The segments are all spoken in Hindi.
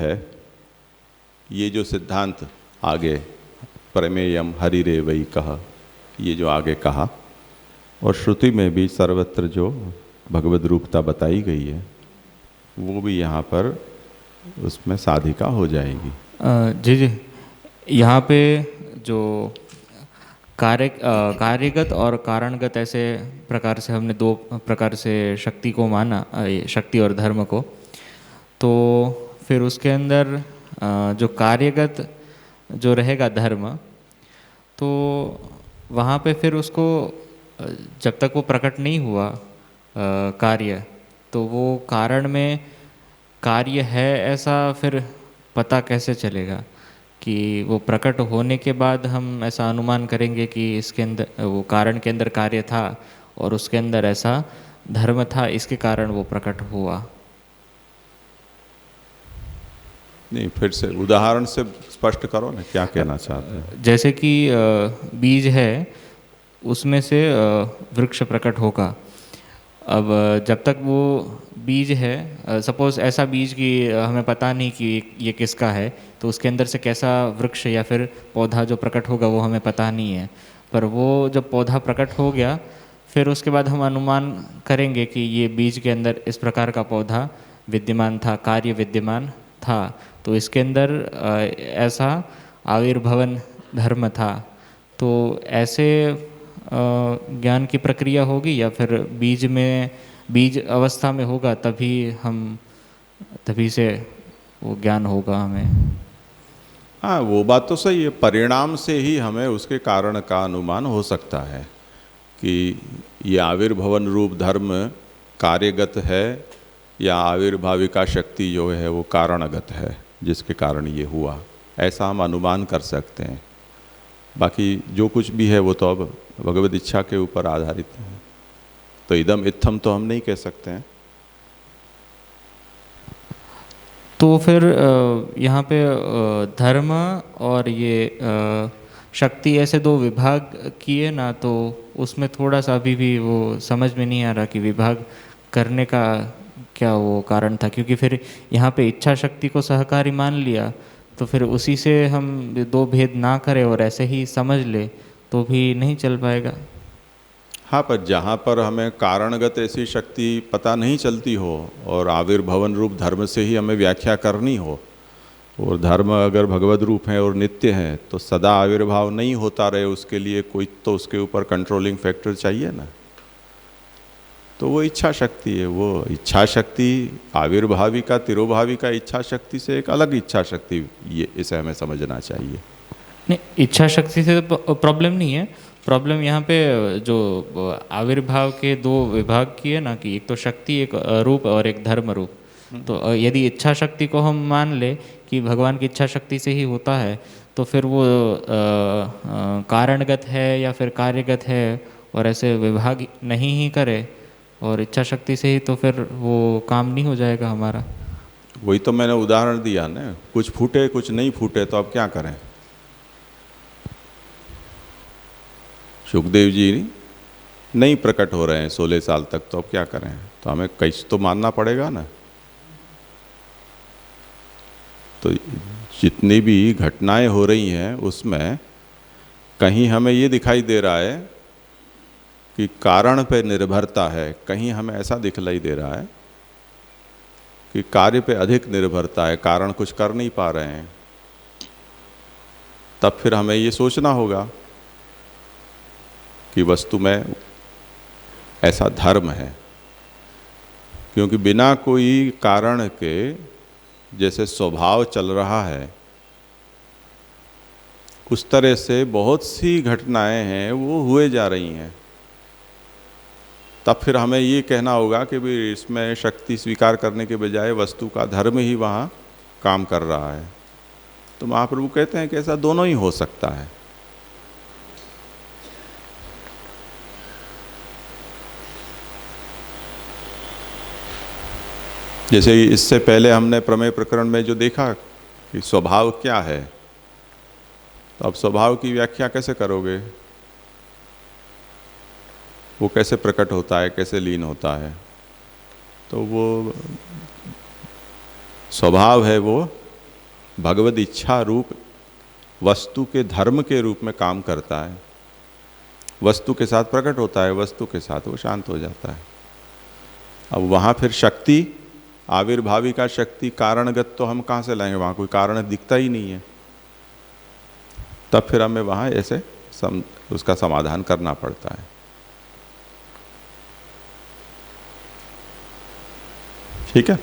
है ये जो सिद्धांत आगे प्रमेयम हरिरेवई कहा, ये जो आगे कहा, और श्रुति में भी सर्वत्र जो भगवद रूपता बताई गई है वो भी यहाँ पर उसमें साधिका हो जाएगी। जी जी, यहाँ पे जो कार्यगत और कारणगत ऐसे प्रकार से हमने दो प्रकार से शक्ति को माना, शक्ति और धर्म को। तो फिर उसके अंदर जो कार्यगत जो रहेगा धर्म, तो वहाँ पे फिर उसको जब तक वो प्रकट नहीं हुआ कार्य, तो वो कारण में कार्य है ऐसा फिर पता कैसे चलेगा कि वो प्रकट होने के बाद हम ऐसा अनुमान करेंगे कि इसके अंदर वो कारण के अंदर कार्य था और उसके अंदर ऐसा धर्म था, इसके कारण वो प्रकट हुआ। नहीं, फिर से उदाहरण से स्पष्ट करो ना, क्या कहना चाहते हैं। जैसे कि बीज है, उसमें से वृक्ष प्रकट होगा। अब जब तक वो बीज है, सपोज ऐसा बीज कि हमें पता नहीं कि ये किसका है, तो उसके अंदर से कैसा वृक्ष या फिर पौधा जो प्रकट होगा वो हमें पता नहीं है। पर वो जब पौधा प्रकट हो गया, फिर उसके बाद हम अनुमान करेंगे कि ये बीज के अंदर इस प्रकार का पौधा विद्यमान था, कार्य विद्यमान था, तो इसके अंदर ऐसा आविर्भवन धर्म था। तो ऐसे ज्ञान की प्रक्रिया होगी, या फिर बीज अवस्था में होगा तभी से वो ज्ञान होगा हमें। हाँ, वो बात तो सही है। परिणाम से ही हमें उसके कारण का अनुमान हो सकता है कि ये आविर्भवन रूप धर्म कार्यगत है या आविर्भाविका शक्ति जो है वो कारणगत है, जिसके कारण ये हुआ, ऐसा हम अनुमान कर सकते हैं। बाकी जो कुछ भी है वो तो अब भगवद इच्छा के ऊपर आधारित है, तो इदम इत्थम तो हम नहीं कह सकते हैं। तो फिर यहाँ पे धर्म और ये शक्ति ऐसे दो विभाग किए ना, तो उसमें थोड़ा सा अभी भी वो समझ में नहीं आ रहा कि विभाग करने का क्या वो कारण था। क्योंकि फिर यहाँ पे इच्छा शक्ति को सहकारी मान लिया, तो फिर उसी से हम दो भेद ना करें और ऐसे ही समझ ले तो भी नहीं चल पाएगा। हाँ, पर जहाँ पर हमें कारणगत ऐसी शक्ति पता नहीं चलती हो और आविर्भवन रूप धर्म से ही हमें व्याख्या करनी हो, और धर्म अगर भगवद रूप है और नित्य है, तो सदा आविर्भाव नहीं होता रहे, उसके लिए कोई तो उसके ऊपर कंट्रोलिंग फैक्टर चाहिए ना। तो वो इच्छा शक्ति है। वो इच्छा शक्ति आविर्भाविका तिरोभाविका इच्छा शक्ति से एक अलग इच्छा शक्ति, ये इसे हमें समझना चाहिए। नहीं, इच्छा शक्ति से तो प्रॉब्लम नहीं है। प्रॉब्लम यहाँ पे जो आविर्भाव के दो विभाग की है ना, कि एक तो शक्ति, एक रूप और एक धर्म रूप। तो यदि इच्छा शक्ति को हम मान ले कि भगवान की इच्छा शक्ति से ही होता है, तो फिर वो कारणगत है या फिर कार्यगत है, और ऐसे विभाग नहीं ही करे और इच्छा शक्ति से ही, तो फिर वो काम नहीं हो जाएगा हमारा। वही तो मैंने उदाहरण दिया ना, कुछ फूटे कुछ नहीं फूटे, तो अब क्या करें। सुखदेव जी नहीं प्रकट हो रहे हैं 16 साल तक, तो अब क्या करें। तो हमें कैसे तो मानना पड़ेगा ना। तो जितनी भी घटनाएं हो रही हैं उसमें कहीं हमें ये दिखाई दे रहा है कि कारण पे निर्भरता है, कहीं हमें ऐसा दिखलाई दे रहा है कि कार्य पे अधिक निर्भरता है, कारण कुछ कर नहीं पा रहे हैं। तब फिर हमें ये सोचना होगा कि वस्तु में ऐसा धर्म है, क्योंकि बिना कोई कारण के जैसे स्वभाव चल रहा है, उस तरह से बहुत सी घटनाएं हैं वो हुए जा रही हैं। तब फिर हमें ये कहना होगा कि भाई इसमें शक्ति स्वीकार करने के बजाय वस्तु का धर्म ही वहाँ काम कर रहा है। तो महाप्रभु कहते हैं कि ऐसा दोनों ही हो सकता है। जैसे इससे पहले हमने प्रमेय प्रकरण में जो देखा कि स्वभाव क्या है, तो अब स्वभाव की व्याख्या कैसे करोगे। वो कैसे प्रकट होता है, कैसे लीन होता है। तो वो स्वभाव है वो भगवद इच्छा रूप वस्तु के धर्म के रूप में काम करता है, वस्तु के साथ प्रकट होता है, वस्तु के साथ वो शांत हो जाता है। अब वहाँ फिर शक्ति, आविर्भाविका शक्ति, कारणगत तो हम कहाँ से लाएंगे, वहाँ कोई कारण दिखता ही नहीं है। तब फिर हमें वहाँ ऐसे उसका समाधान करना पड़ता है। ठीक है।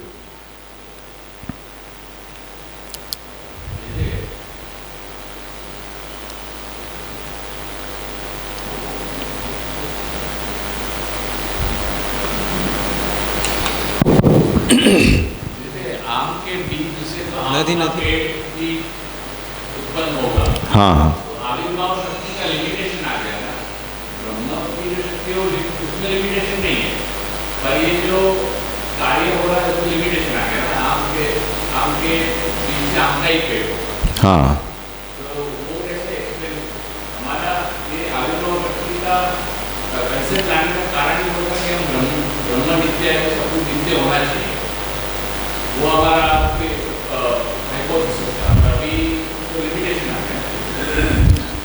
आम के बीज से तो आम नदी का नदी पेड़ भी उत्पन्न होगा। हाँ हाँ, तो आविर्भाव शक्ति का लिमिटेशन आ गया ना। ब्रह्म की जो शक्ति है उसमें लिमिटेशन नहीं है, पर ये जो कार्य हो रहा है उसमें लिमिटेशन आ गया ना। आम के बीज से आम का ही पेड़ होगा। हाँ तो वो कैसे फिर हमारा ये आविर्भाव शक्ति का कैसे प्लान का कारण ही होगा कि हम ब्रह्म नित्य है, सब कुछ नित्य होना चाहिए। वो हमारा हाइपोथेसिस था, अभी तो लिमिटेशन आ गया।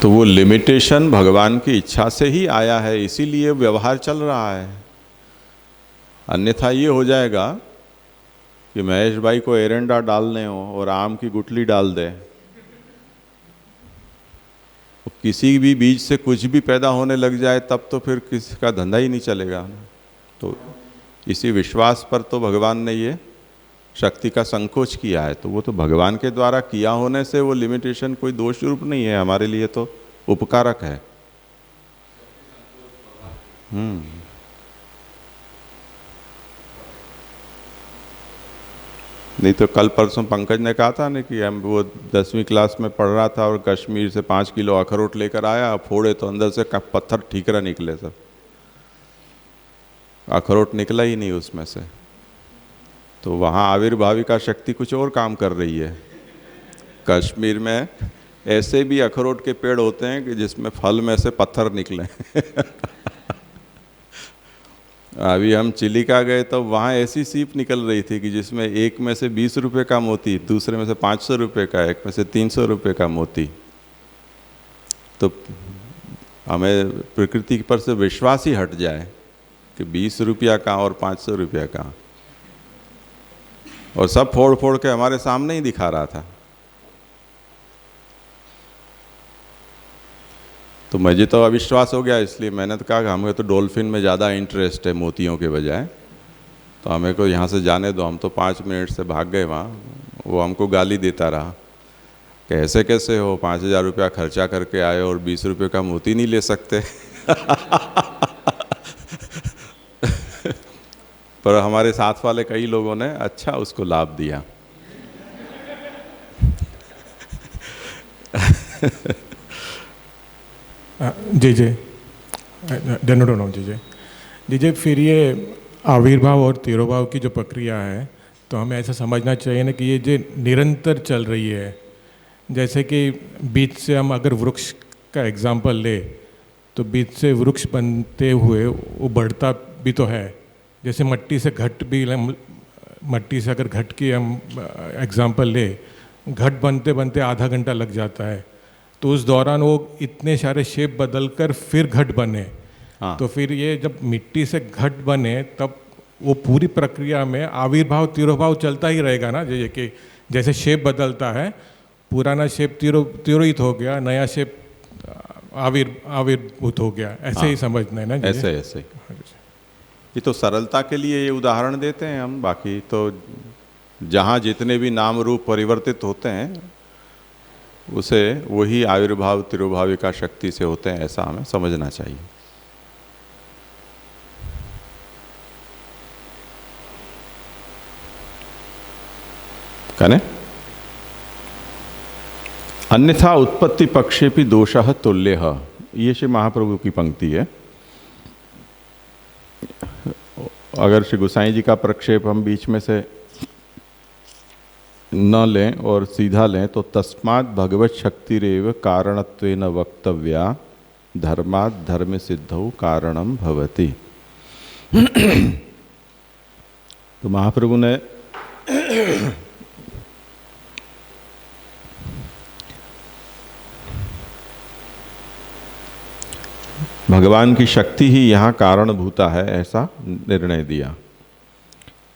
तो वो लिमिटेशन भगवान की इच्छा से ही आया है, इसीलिए व्यवहार चल रहा है। अन्यथा ये हो जाएगा कि महेश भाई को एरंडा डालने हो और आम की गुठली डाल दे, तो किसी भी बीज से कुछ भी पैदा होने लग जाए तब तो फिर किसी का धंधा ही नहीं चलेगा। तो इसी विश्वास पर तो भगवान ने ये शक्ति का संकोच किया है। तो वो तो भगवान के द्वारा किया होने से वो लिमिटेशन कोई दोष रूप नहीं है, हमारे लिए तो उपकारक है। नहीं तो कल परसों पंकज ने कहा था ना कि हम वो 10वीं क्लास में पढ़ रहा था और कश्मीर से 5 किलो अखरोट लेकर आया, फोड़े तो अंदर से पत्थर ठीकरा निकले, सब अखरोट निकला ही नहीं उसमें से। तो वहाँ आविर्भाविका शक्ति कुछ और काम कर रही है। कश्मीर में ऐसे भी अखरोट के पेड़ होते हैं कि जिसमें फल में से पत्थर निकले। अभी हम चिलिका गए तो वहाँ ऐसी सीप निकल रही थी कि जिसमें एक में से 20 रुपये का मोती, दूसरे में से 500 रुपये का, एक में से 300 रुपये का मोती। तो हमें प्रकृति पर से विश्वास ही हट जाए कि 20 रुपया का और 500 रुपया का, और सब फोड़ फोड़ के हमारे सामने ही दिखा रहा था। तो मुझे तो अविश्वास हो गया, इसलिए मैंने तो कहा कि हमें तो डॉल्फिन में ज़्यादा इंटरेस्ट है मोतियों के बजाय, तो हमें को यहाँ से जाने दो। हम तो 5 मिनट से भाग गए वहाँ। वो हमको गाली देता रहा कि ऐसे कैसे हो, 5000 रुपया खर्चा करके आए और 20 रुपये का मोती नहीं ले सकते। पर हमारे साथ वाले कई लोगों ने अच्छा उसको लाभ दिया। जी जी नो जी जी जी जी फिर ये आविर्भाव और तिरोभाव की जो प्रक्रिया है, तो हमें ऐसा समझना चाहिए ना कि ये जो निरंतर चल रही है। जैसे कि बीज से हम अगर वृक्ष का एग्जाम्पल ले, तो बीज से वृक्ष बनते हुए वो बढ़ता भी तो है। जैसे मट्टी से घट भी, मट्टी से अगर घट की हम एग्जाम्पल ले, घट बनते बनते आधा घंटा लग जाता है। तो उस दौरान वो इतने सारे शेप बदल कर फिर घट बने। हाँ। तो फिर ये जब मिट्टी से घट बने तब वो पूरी प्रक्रिया में आविर्भाव तिरोभाव चलता ही रहेगा ना। जैसे कि जैसे शेप बदलता है, पुराना शेप तिरोहित हो गया, नया शेप आविर्भूत हो गया, ऐसे ही समझना है ना। ऐसे ऐसे ये तो सरलता के लिए ये उदाहरण देते हैं हम, बाकी तो जहाँ जितने भी नाम रूप परिवर्तित होते हैं उसे वही आविर्भाव तिरोभाविका शक्ति से होते हैं, ऐसा हमें समझना चाहिए। कने अन्यथा उत्पत्ति पक्षे भी दोषः तुल्यः, ये श्री महाप्रभु की पंक्ति है। अगर श्री गोसाई जी का प्रक्षेप हम बीच में से न लें और सीधा लें तो तस्मात् भगवत शक्तिरेव कारणत्वेन वक्तव्या धर्मात् धर्म सिद्धौ कारणम भवति। तो महाप्रभु ने भगवान की शक्ति ही यहाँ कारणभूता है, ऐसा निर्णय दिया।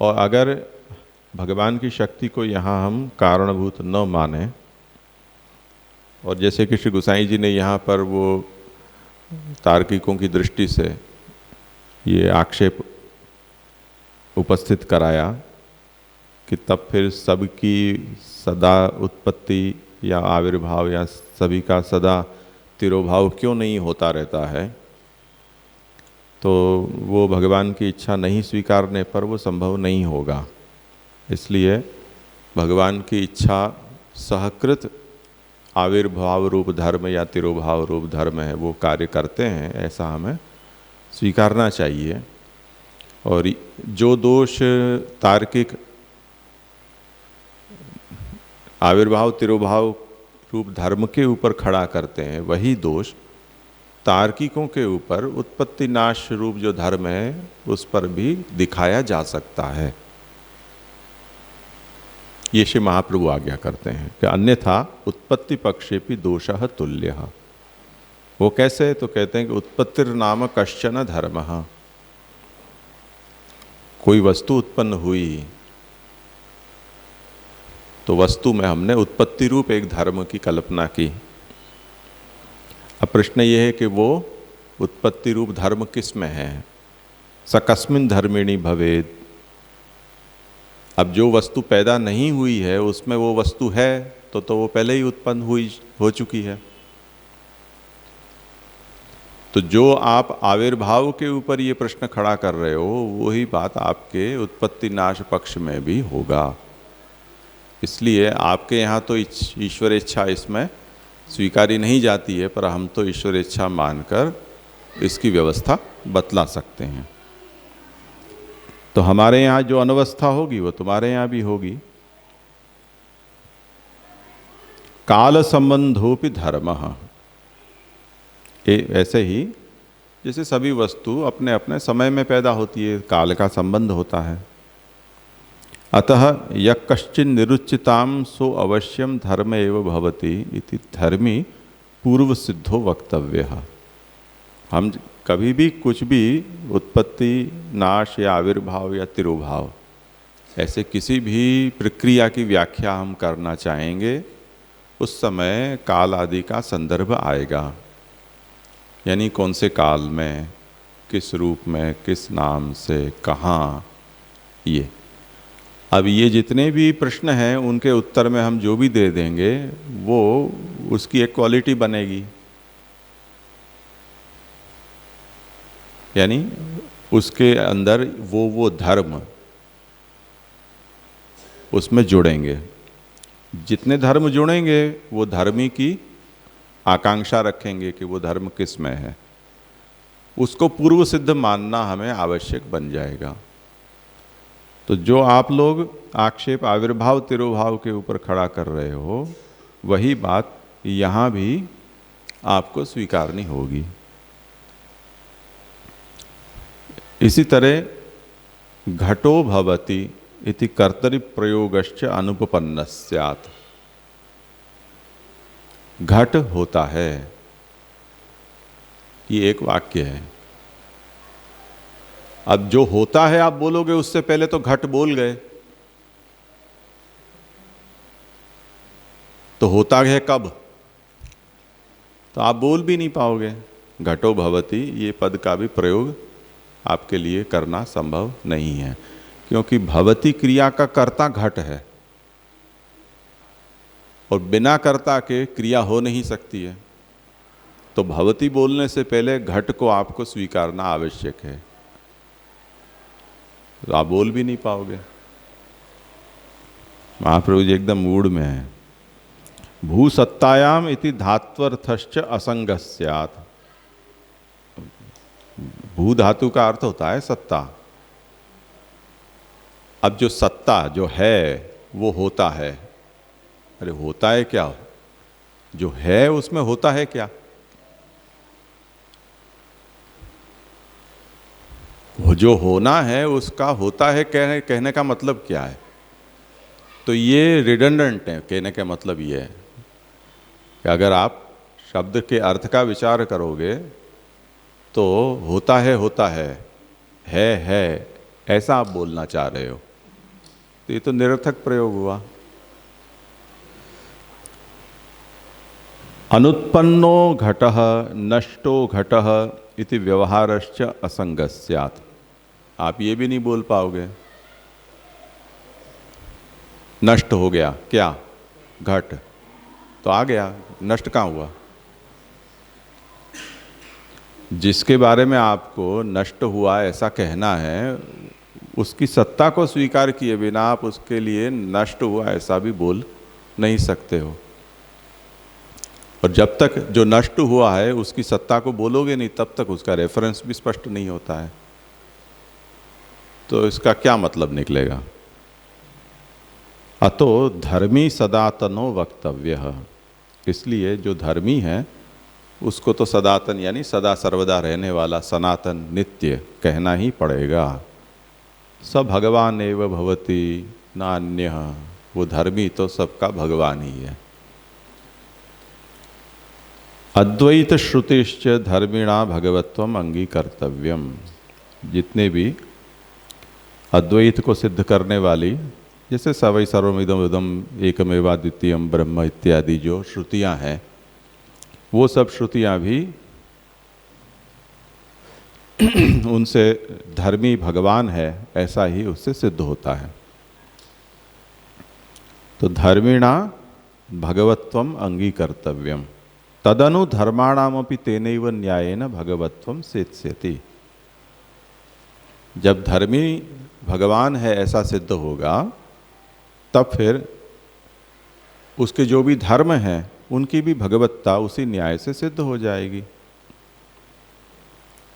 और अगर भगवान की शक्ति को यहाँ हम कारणभूत न माने, और जैसे कि श्री गोसाई जी ने यहाँ पर वो तार्किकों की दृष्टि से ये आक्षेप उपस्थित कराया कि तब फिर सबकी सदा उत्पत्ति या आविर्भाव या सभी का सदा तिरोभाव क्यों नहीं होता रहता है, तो वो भगवान की इच्छा नहीं स्वीकारने पर वो संभव नहीं होगा। इसलिए भगवान की इच्छा सहकृत आविर्भाव रूप धर्म या तिरोभाव रूप धर्म है, वो कार्य करते हैं, ऐसा हमें स्वीकारना चाहिए। और जो दोष तार्किक आविर्भाव तिरोभाव रूप धर्म के ऊपर खड़ा करते हैं, वही दोष तार्किकों के ऊपर उत्पत्ति नाश रूप जो धर्म है उस पर भी दिखाया जा सकता है। ये श्री महाप्रभु आज्ञा करते हैं कि अन्यथा उत्पत्ति पक्षे भी दोषः तुल्यः। वो कैसे? तो कहते हैं कि उत्पत्तिर्नाम कश्चन धर्मः। कोई वस्तु उत्पन्न हुई तो वस्तु में हमने उत्पत्ति रूप एक धर्म की कल्पना की। अब प्रश्न ये है कि वो उत्पत्ति रूप धर्म किस में है? स कस्मिन् धर्मिणी भवेत्। अब जो वस्तु पैदा नहीं हुई है उसमें वो वस्तु है तो वो पहले ही उत्पन्न हो चुकी है। तो जो आप आविर्भाव के ऊपर ये प्रश्न खड़ा कर रहे हो वही बात आपके उत्पत्ति नाश पक्ष में भी होगा। इसलिए आपके यहाँ तो ईश्वर इच्छा इसमें स्वीकारी नहीं जाती है, पर हम तो ईश्वर इच्छा मानकर इसकी व्यवस्था बतला सकते हैं। तो हमारे यहाँ जो अनवस्था होगी वो तुम्हारे यहाँ भी होगी। काल संबंधोपि धर्मः। ऐसे ही जैसे सभी वस्तु अपने अपने समय में पैदा होती है, काल का संबंध होता है। अतः यः कश्चिन् निरुच्यतां सो अवश्यम धर्म एव भवति इति धर्मी पूर्व सिद्धो वक्तव्यः। हम कभी भी कुछ भी उत्पत्ति नाश या आविर्भाव या तिरोभाव ऐसे किसी भी प्रक्रिया की व्याख्या हम करना चाहेंगे, उस समय काल आदि का संदर्भ आएगा। यानी कौन से काल में, किस रूप में, किस नाम से, कहाँ, ये। अब ये जितने भी प्रश्न हैं उनके उत्तर में हम जो भी दे देंगे वो उसकी एक क्वालिटी बनेगी। यानी उसके अंदर वो धर्म उसमें जुड़ेंगे। जितने धर्म जुड़ेंगे वो धर्मी की आकांक्षा रखेंगे कि वो धर्म किस में है, उसको पूर्व सिद्ध मानना हमें आवश्यक बन जाएगा। तो जो आप लोग आक्षेप आविर्भाव तिरोभाव के ऊपर खड़ा कर रहे हो वही बात यहाँ भी आपको स्वीकारनी होगी। इसी तरह घटो भवति इति कर्तरि प्रयोगश्च अनुपपन्न स्यात्। घट होता है, ये एक वाक्य है। अब जो होता है आप बोलोगे, उससे पहले तो घट बोल गए, तो होता है कब? तो आप बोल भी नहीं पाओगे। घटो भवति ये पद का भी प्रयोग आपके लिए करना संभव नहीं है, क्योंकि भवति क्रिया का कर्ता घट है और बिना कर्ता के क्रिया हो नहीं सकती है। तो भवति बोलने से पहले घट को आपको स्वीकारना आवश्यक है, तो आप बोल भी नहीं पाओगे। महाप्रभु जी एकदम मूड में है। भू सत्तायाम इति धात्वर्थश्च असंगः स्यात्। भू धातु का अर्थ होता है सत्ता। अब जो सत्ता जो है वो होता है। अरे होता है क्या? जो है उसमें होता है क्या? वो जो होना है उसका होता है कहने का मतलब क्या है? तो ये रिडंडेंट है। कहने का मतलब ये है कि अगर आप शब्द के अर्थ का विचार करोगे तो होता है ऐसा आप बोलना चाह रहे हो, तो ये तो निरर्थक प्रयोग हुआ। अनुत्पन्नो घटः नष्टो घटः इति व्यवहारश्च असंगः स्यात्। आप ये भी नहीं बोल पाओगे। नष्ट हो गया क्या? घट तो आ गया, नष्ट कहाँ हुआ? जिसके बारे में आपको नष्ट हुआ ऐसा कहना है, उसकी सत्ता को स्वीकार किए बिना आप उसके लिए नष्ट हुआ ऐसा भी बोल नहीं सकते हो। और जब तक जो नष्ट हुआ है उसकी सत्ता को बोलोगे नहीं, तब तक उसका रेफरेंस भी स्पष्ट नहीं होता है। तो इसका क्या मतलब निकलेगा? अतो धर्मी सदातनो वक्तव्य। इसलिए जो धर्मी है उसको तो सदातन यानी सदा सर्वदा रहने वाला सनातन नित्य कहना ही पड़ेगा। स भगवान एव भवति नान्यः। वो धर्मी तो सबका भगवान ही है। अद्वैत श्रुतिश्च धर्मिणा भगवत्वम अंगीकर्तव्यम। जितने भी अद्वैत को सिद्ध करने वाली, जैसे सवै सर्वमिदं इदं एकमेवाद्वितीयं ब्रह्म इत्यादि जो श्रुतियां हैं, वो सब श्रुतियां भी उनसे धर्मी भगवान है ऐसा ही उससे सिद्ध होता है। तो धर्मिणा भगवत्वम अंगीकर्तव्यम तदनु धर्माणामपि तेनैव न्यायेन भगवत्वम सेत्स्यति। जब धर्मी भगवान है ऐसा सिद्ध होगा, तब फिर उसके जो भी धर्म हैं उनकी भी भगवत्ता उसी न्याय से सिद्ध हो जाएगी।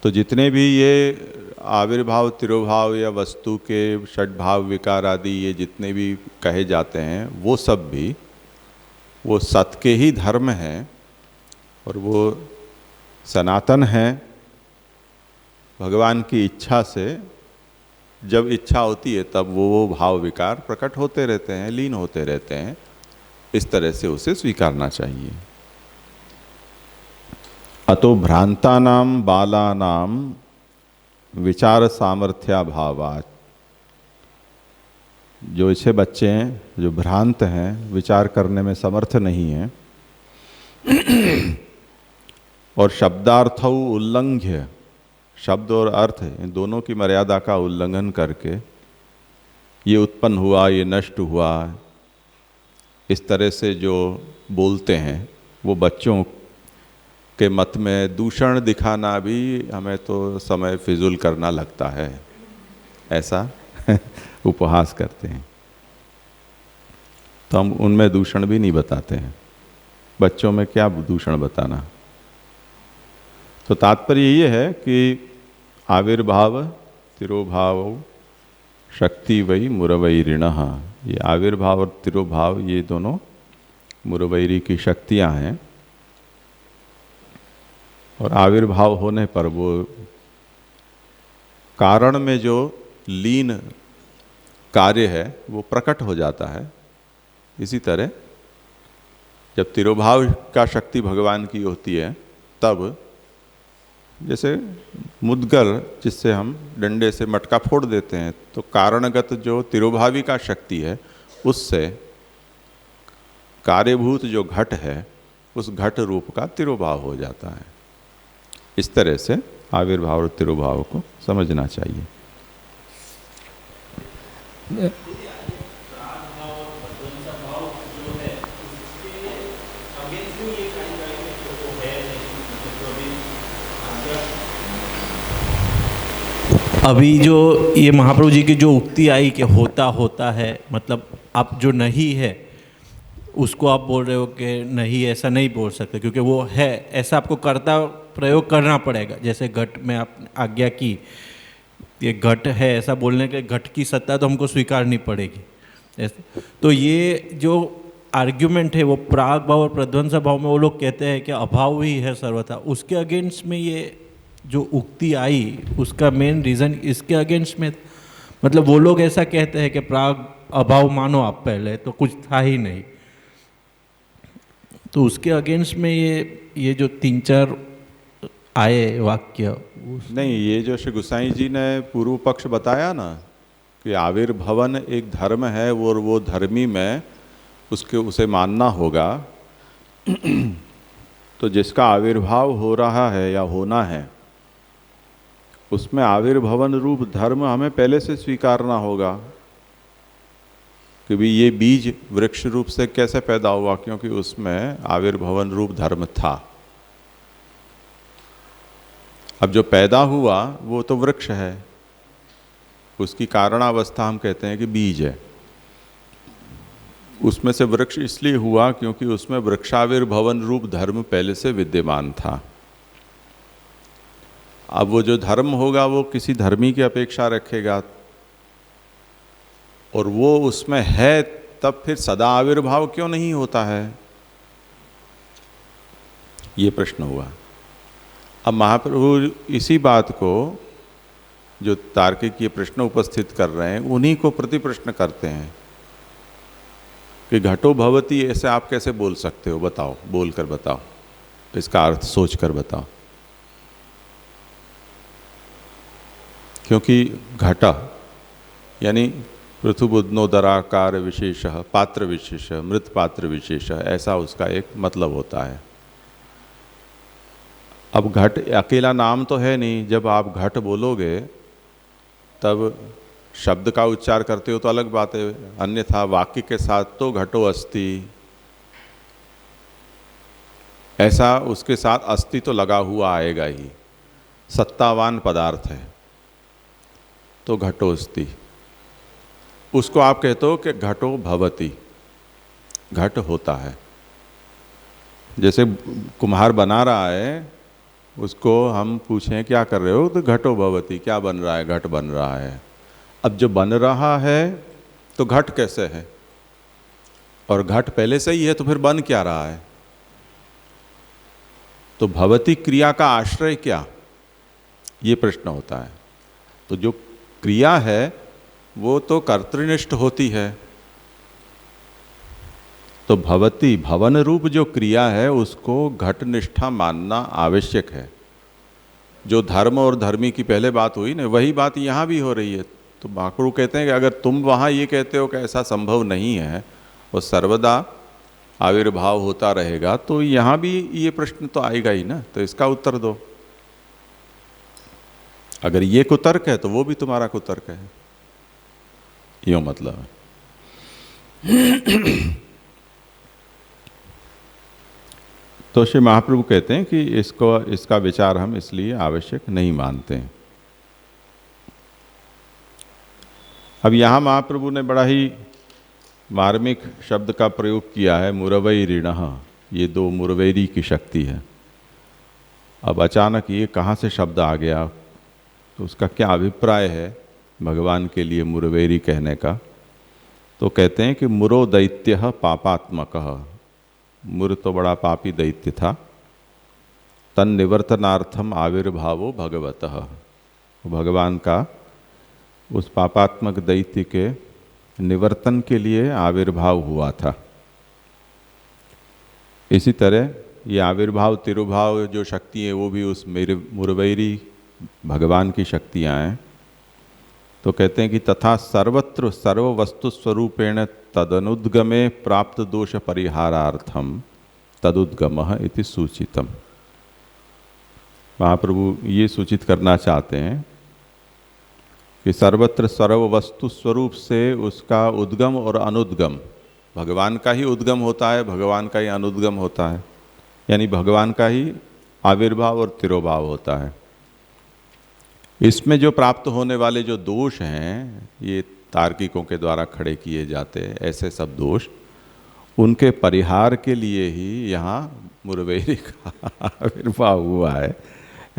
तो जितने भी ये आविर्भाव तिरोभाव या वस्तु के षड्भाव विकार आदि ये जितने भी कहे जाते हैं, वो सब भी वो सत के ही धर्म हैं और वो सनातन हैं। भगवान की इच्छा से जब इच्छा होती है तब वो भाव विकार प्रकट होते रहते हैं, लीन होते रहते हैं। इस तरह से उसे स्वीकारना चाहिए। अतो भ्रांतानाम बालानाम विचार सामर्थ्याभावात्। जो अच्छे बच्चे हैं, जो भ्रांत हैं, विचार करने में समर्थ नहीं हैं, और शब्दार्थौ उल्लंघ्य, शब्द और अर्थ इन दोनों की मर्यादा का उल्लंघन करके ये उत्पन्न हुआ, ये नष्ट हुआ, इस तरह से जो बोलते हैं, वो बच्चों के मत में दूषण दिखाना भी हमें तो समय फिजूल करना लगता है, ऐसा उपहास करते हैं। तो हम उनमें दूषण भी नहीं बताते हैं। बच्चों में क्या दूषण बताना। तो तात्पर्य ये है कि आविर्भाव तिरोभाव शक्ति वही मुरवैरिणः। ये आविर्भाव और तिरोभाव ये दोनों मुरवैरी की शक्तियां हैं। और आविर्भाव होने पर वो कारण में जो लीन कार्य है वो प्रकट हो जाता है। इसी तरह जब तिरोभाव का शक्ति भगवान की होती है, तब जैसे मुद्गल जिससे हम डंडे से मटका फोड़ देते हैं, तो कारणगत जो तिरोभावी का शक्ति है उससे कार्यभूत जो घट है उस घट रूप का तिरोभाव हो जाता है। इस तरह से आविर्भाव और तिरोभाव को समझना चाहिए। अभी जो ये महाप्रभु जी की जो उक्ति आई कि होता होता है, मतलब आप जो नहीं है उसको आप बोल रहे हो कि नहीं ऐसा नहीं बोल सकते क्योंकि वो है, ऐसा आपको कर्ता प्रयोग करना पड़ेगा। जैसे घट में आप आज्ञा की, ये घट है ऐसा बोलने के घट की सत्ता तो हमको स्वीकारनी पड़ेगी। तो ये जो आर्ग्यूमेंट है वो प्राग भाव और प्रध्वंस भाव में वो लोग कहते हैं कि अभाव ही है सर्वथा, उसके अगेंस्ट में ये जो उक्ति आई उसका मेन रीज़न इसके अगेंस्ट में, मतलब वो लोग ऐसा कहते हैं कि प्राग अभाव मानो आप पहले तो कुछ था ही नहीं। तो उसके अगेंस्ट में ये जो 3-4 आए वाक्य नहीं, ये जो श्री गोसाई जी ने पूर्व पक्ष बताया ना कि आविर्भवन एक धर्म है और वो धर्मी में उसे मानना होगा। तो जिसका आविर्भाव हो रहा है या होना है उसमें आविर्भवन रूप धर्म हमें पहले से स्वीकारना होगा कि भी ये बीज वृक्ष रूप से कैसे पैदा हुआ, क्योंकि उसमें आविर्भवन रूप धर्म था। अब जो पैदा हुआ वो तो वृक्ष है, उसकी कारणावस्था हम कहते हैं कि बीज है। उसमें से वृक्ष इसलिए हुआ क्योंकि उसमें वृक्षाविर्भवन रूप धर्म पहले से विद्यमान था। अब वो जो धर्म होगा वो किसी धर्मी की अपेक्षा रखेगा और वो उसमें है, तब फिर सदा आविर्भाव क्यों नहीं होता है, ये प्रश्न हुआ। अब महाप्रभु इसी बात को जो तार्किक ये प्रश्न उपस्थित कर रहे हैं उन्हीं को प्रति प्रश्न करते हैं कि घटो भवति, ऐसे आप कैसे बोल सकते हो, बताओ, बोल कर बताओ, इसका अर्थ सोच कर बताओ। क्योंकि घटा यानी पृथुबुद्धनोदराकार विशेष, पात्र विशेष, मृत पात्र विशेष, ऐसा उसका एक मतलब होता है। अब घट अकेला नाम तो है नहीं, जब आप घट बोलोगे तब शब्द का उच्चार करते हो तो अलग बात है, अन्यथा वाक्य के साथ तो घटो अस्ति, ऐसा उसके साथ अस्ति तो लगा हुआ आएगा ही, सत्तावान पदार्थ है तो घटो अस्ति। उसको आप कहते हो कि घटो भवति, घट होता है। जैसे कुम्हार बना रहा है, उसको हम पूछें क्या कर रहे हो, तो घटो भवति, क्या बन रहा है, घट बन रहा है। अब जो बन रहा है तो घट कैसे है, और घट पहले से ही है तो फिर बन क्या रहा है। तो भवति क्रिया का आश्रय क्या, ये प्रश्न होता है। तो जो क्रिया है वो तो कर्तृनिष्ठ होती है, तो भवति भवन रूप जो क्रिया है उसको घटनिष्ठा मानना आवश्यक है। जो धर्म और धर्मी की पहले बात हुई ना, वही बात यहाँ भी हो रही है। तो महाप्रभु कहते हैं कि अगर तुम वहाँ ये कहते हो कि ऐसा संभव नहीं है और सर्वदा आविर्भाव होता रहेगा, तो यहाँ भी ये प्रश्न तो आएगा ही ना, तो इसका उत्तर दो। अगर ये कुतर्क है तो वो भी तुम्हारा कुतर्क है, यूँ मतलब है। तो श्री महाप्रभु कहते हैं कि इसका विचार हम इसलिए आवश्यक नहीं मानते हैं। अब यहाँ महाप्रभु ने बड़ा ही मार्मिक शब्द का प्रयोग किया है, मुरवई ऋणः, ये दो मुरवैरी की शक्ति है। अब अचानक ये कहाँ से शब्द आ गया, तो उसका क्या अभिप्राय है भगवान के लिए मुरवैरी कहने का। तो कहते हैं कि मुरो दैत्यः पापात्मकः, मुर तो बड़ा पापी दैत्य था, तन निवर्तनार्थम आविर्भावो भगवतः, भगवान का उस पापात्मक दैत्य के निवर्तन के लिए आविर्भाव हुआ था। इसी तरह ये आविर्भाव तिरुभाव जो शक्ति है वो भी उस मुरवैरी भगवान की शक्तियाँ हैं। तो कहते हैं कि तथा सर्वत्र सर्व वस्तु स्वरूपेण तदनुद्गमे प्राप्त दोष परिहारार्थम तदुद्गमः इति सूचितम। महाप्रभु ये सूचित करना चाहते हैं कि सर्वत्र सर्व वस्तु स्वरूप से उसका उद्गम और अनुद्गम, भगवान का ही उद्गम होता है, भगवान का ही अनुद्गम होता है, यानी भगवान का ही आविर्भाव और तिरोभाव होता है। इसमें जो प्राप्त होने वाले जो दोष हैं, ये तार्किकों के द्वारा खड़े किए जाते हैं, ऐसे सब दोष, उनके परिहार के लिए ही यहाँ मुरवैरी का आविर्भाव हुआ है,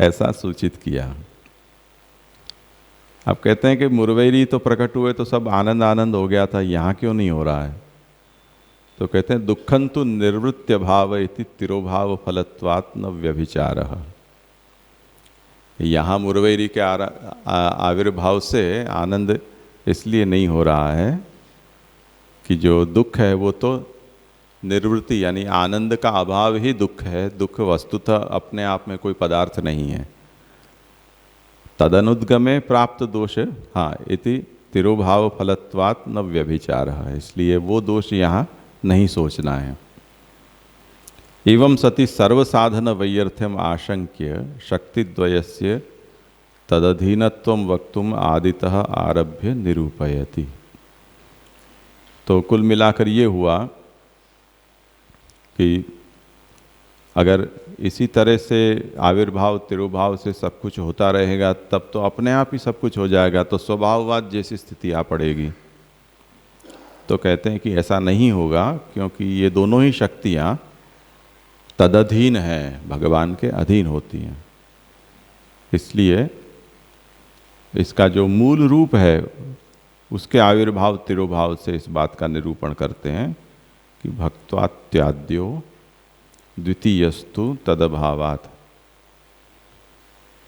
ऐसा सूचित किया। आप कहते हैं कि मुरवैरी तो प्रकट हुए तो सब आनंद आनंद हो गया था, यहाँ क्यों नहीं हो रहा है। तो कहते हैं दुखं तु निर्वृत्य भाव इति तिरोभाव फलत्वात् न व्यभिचारः। यहाँ मुरवैरी के आविर्भाव से आनंद इसलिए नहीं हो रहा है कि जो दुख है वो तो निर्वृत्ति यानी आनंद का अभाव ही दुख है। दुख वस्तुतः अपने आप में कोई पदार्थ नहीं है, तदनुद्गमे प्राप्त दोष, हाँ, इति तिरोभाव फलत्वात् न व्यभिचार है, इसलिए वो दोष यहाँ नहीं सोचना है। एवं सति सर्वसाधन वैयर्थ्यम आशंक्य शक्तिद्वयस्य तदधीनत्वं वक्तुम आदितः आरभ्य निरूपयति। तो कुल मिलाकर ये हुआ कि अगर इसी तरह से आविर्भाव तिरोभाव से सब कुछ होता रहेगा तब तो अपने आप ही सब कुछ हो जाएगा, तो स्वभाववाद जैसी स्थिति आ पड़ेगी। तो कहते हैं कि ऐसा नहीं होगा, क्योंकि ये दोनों ही शक्तियाँ तदधीन हैं, भगवान के अधीन होती हैं। इसलिए इसका जो मूल रूप है उसके आविर्भाव तिरोभाव से इस बात का निरूपण करते हैं कि भक्त्वात्याद्यो द्वितीयस्तु तदभावात्।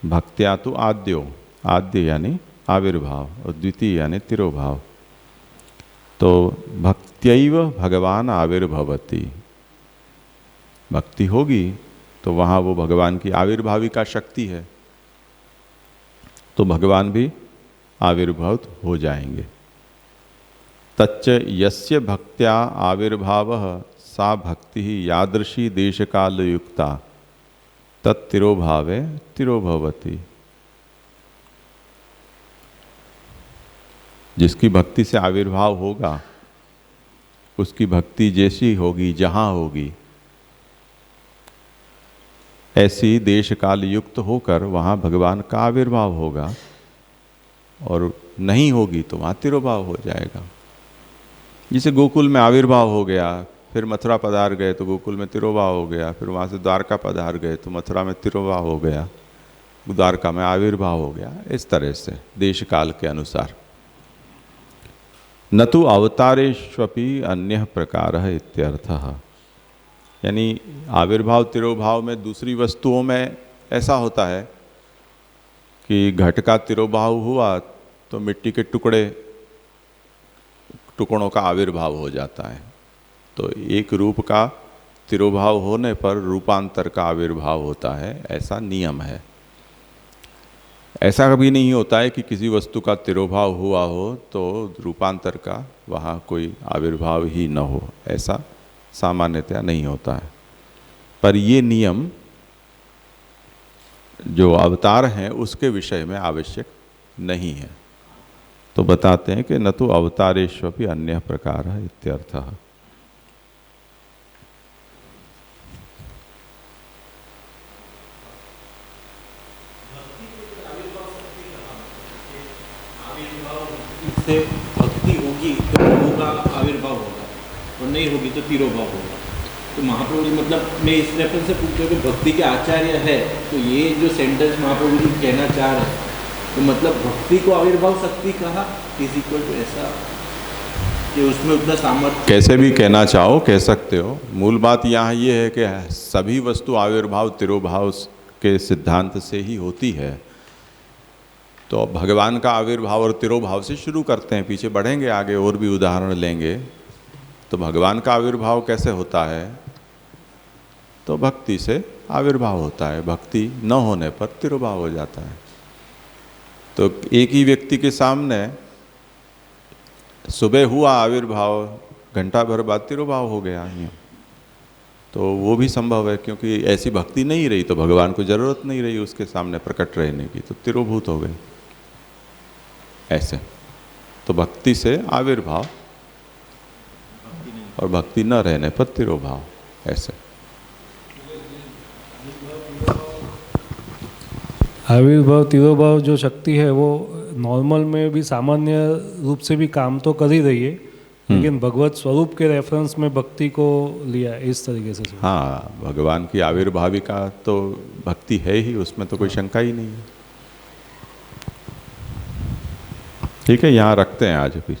भक्त्या तो आद्यो, आद्य यानी आविर्भाव, और द्वितीय यानी तिरोभाव। तो भक्त्यैव भगवान आविर्भवति, भक्ति होगी तो वहाँ वो भगवान की आविर्भाविका शक्ति है, तो भगवान भी आविर्भूत हो जाएंगे। तच्च यस्य भक्त्या आविर्भावः सा भक्ति ही यादृशी देश काल युक्ता तत्तिरोभावे तिरोभवति। जिसकी भक्ति से आविर्भाव होगा उसकी भक्ति जैसी होगी, जहाँ होगी, ऐसी देश काल युक्त होकर वहाँ भगवान का आविर्भाव होगा, और नहीं होगी तो वहाँ तिरोभाव हो जाएगा। जिसे गोकुल में आविर्भाव हो गया, फिर मथुरा पधार गए तो गोकुल में तिरोभाव हो गया, फिर वहाँ से द्वारका पधार गए तो मथुरा में तिरोभाव हो गया, द्वारका में आविर्भाव हो गया। इस तरह से देश काल के अनुसार। न तो अवतारेष्वपि अन्य प्रकार है इत्यर्थः। यानी आविर्भाव तिरोभाव में दूसरी वस्तुओं में ऐसा होता है कि घट का तिरोभाव हुआ तो मिट्टी के टुकड़ों का आविर्भाव हो जाता है। तो एक रूप का तिरोभाव होने पर रूपांतर का आविर्भाव होता है, ऐसा नियम है। ऐसा कभी नहीं होता है कि किसी वस्तु का तिरोभाव हुआ हो तो रूपांतर का वहाँ कोई आविर्भाव ही न हो, ऐसा सामान्यतया नहीं होता है। पर ये नियम जो अवतार हैं उसके विषय में आवश्यक नहीं है। तो बताते हैं कि न तो अवतारेष्वपि अन्य प्रकार है इत्यर्थः। से भक्ति होगी तो प्रभु का आविर्भाव होगा, और नहीं होगी तो तिरोभाव होगा। तो महाप्रभु जी, मतलब मैं इस रेफरेंस से पूछता हूँ कि भक्ति के आचार्य है, तो ये जो सेंटेंस महाप्रभु जी कहना चाह रहे हैं, तो मतलब भक्ति को आविर्भाव शक्ति कहा इज इक्वल टू ऐसा कि उसमें उतना सामर्थ्य। कैसे भी कहना चाहो कह सकते हो। मूल बात यहाँ ये है कि सभी वस्तु आविर्भाव तिरोभाव के सिद्धांत से ही होती है। तो भगवान का आविर्भाव और तिरोभाव से शुरू करते हैं, पीछे बढ़ेंगे आगे और भी उदाहरण लेंगे। तो भगवान का आविर्भाव कैसे होता है? तो भक्ति से आविर्भाव होता है, भक्ति न होने पर तिरोभाव हो जाता है। तो एक ही व्यक्ति के सामने सुबह हुआ आविर्भाव, घंटा भर बाद तिरोभाव हो गया, तो वो भी संभव है, क्योंकि ऐसी भक्ति नहीं रही तो भगवान को जरूरत नहीं रही उसके सामने प्रकट रहने की, तो तिरोभूत हो गई। ऐसे तो भक्ति से आविर्भाव और भक्ति न रहने पर तिरोभाव, ऐसे। आविर्भाव तिरोभाव जो शक्ति है वो नॉर्मल में भी सामान्य रूप से भी काम तो कर ही रही है, लेकिन भगवत स्वरूप के रेफरेंस में भक्ति को लिया इस तरीके से। हाँ, भगवान की आविर्भाविका तो भक्ति है ही, उसमें तो कोई शंका ही नहीं है। ठीक है, यहाँ रखते हैं आज भी।